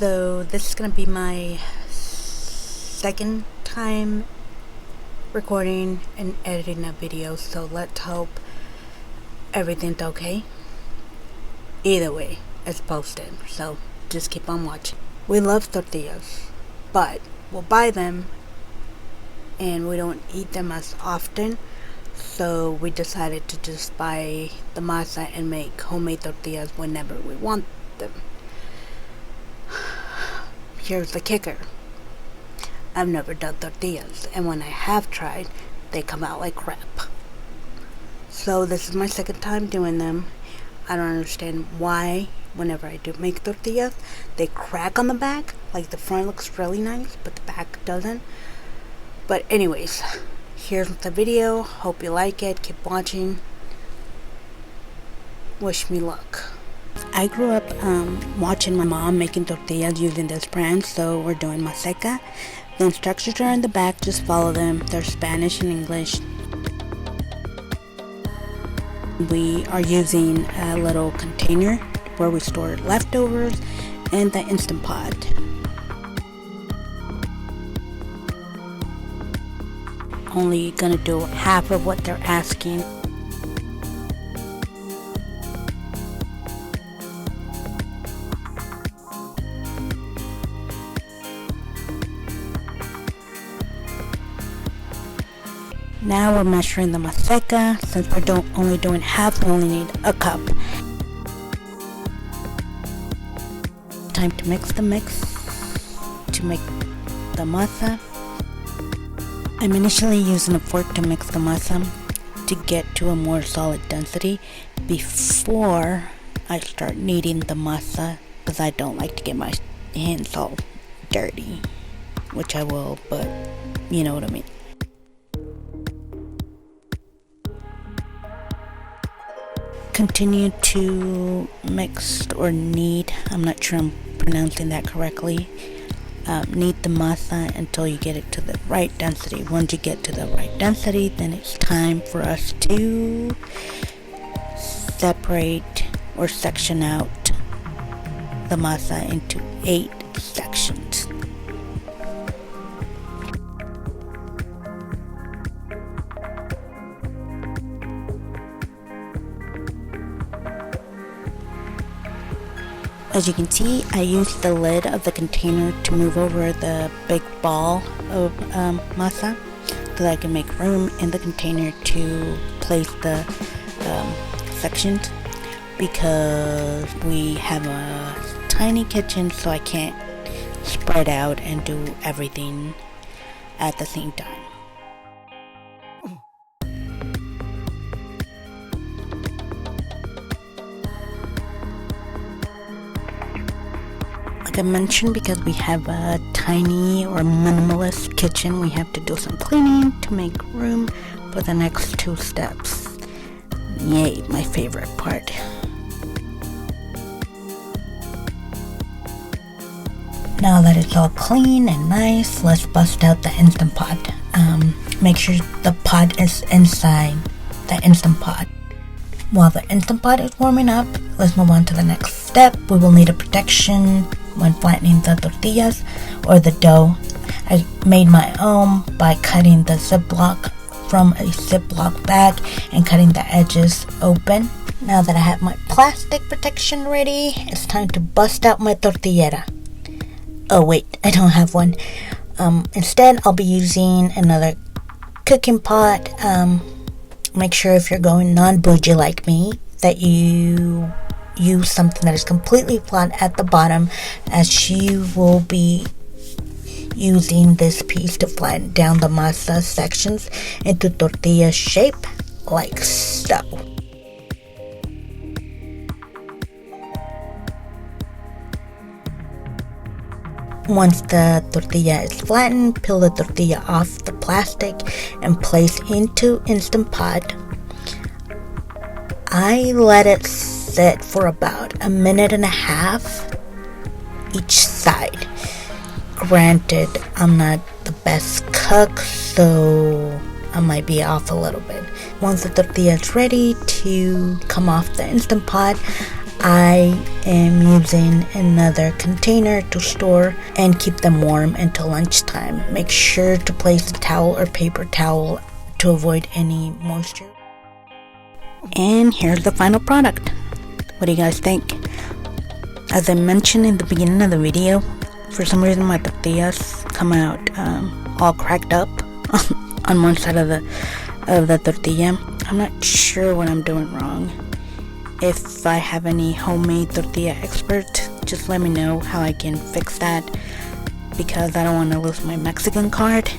So this is gonna be my second time recording and editing a video, so let's hope everything's okay. Either way, it's posted, so just keep on watching. We love tortillas, but we'll buy them and we don't eat them as often, so we decided to just buy the masa and make homemade tortillas whenever we want them. Here's the kicker. I've never done tortillas, and when I have tried, they come out like crap. So this is my second time doing them. I don't understand why whenever I do make tortillas, they crack on the back. Like the front looks really nice, but the back doesn't. But anyways, here's the video. Hope you like it. Keep watching. Wish me luck. I grew up watching my mom making tortillas using this brand, so we're doing Maseca. The instructions are in the back, just follow them. They're Spanish and English. We are using a little container where we store leftovers and the Instantpot. Only gonna do half of what they're asking. Now we're measuring the Maseca. Since we're only doing half, we only need a cup. Time to mix the mix to make the masa. I'm initially using a fork to mix the masa to get to a more solid density before I start kneading the masa, because I don't like to get my hands all dirty, which I will, but you know what I mean. Continue to mix or knead, I'm not sure I'm pronouncing that correctly. Knead the masa until you get it to the right density. Once you get to the right density, then it's time for us to separate or section out the masa into 8 sections. As you can see, I used the lid of the container to move over the big ball of masa so that I can make room in the container to place the sections, because we have a tiny kitchen, so I can't spread out and do everything at the same time. Like I mentioned, because we have a tiny or minimalist kitchen, we have to do some cleaning to make room for the next 2 steps. Yay, my favorite part. Now that it's all clean and nice, let's bust out the Instantpot. Make sure the pot is inside the Instantpot. While the Instantpot is warming up, let's move on to the next step. We will need a protection when flattening the tortillas or the dough. I made my own by cutting the Ziploc from a Ziploc bag and cutting the edges open. Now that I have my plastic protection ready, it's time to bust out my tortillera. Oh wait, I don't have one. Instead, I'll be using another cooking pot. Make sure if you're going non-bougie like me that you use something that is completely flat at the bottom, as she will be using this piece to flatten down the masa sections into tortilla shape like so. Once the tortilla is flattened, peel the tortilla off the plastic and place into Instantpot. I let it sit for about 1.5 minutes each side. Granted, I'm not the best cook, so I might be off a little bit. Once the tortilla is ready to come off the Instant Pot, I am using another container to store and keep them warm until lunchtime. Make sure to place a towel or paper towel to avoid any moisture. And here's the final product. What do you guys think? As I mentioned in the beginning of the video, for some reason my tortillas come out all cracked up on one side of the tortilla. I'm not sure what I'm doing wrong. If I have any homemade tortilla expert, just let me know how I can fix that, because I don't want to lose my Mexican card.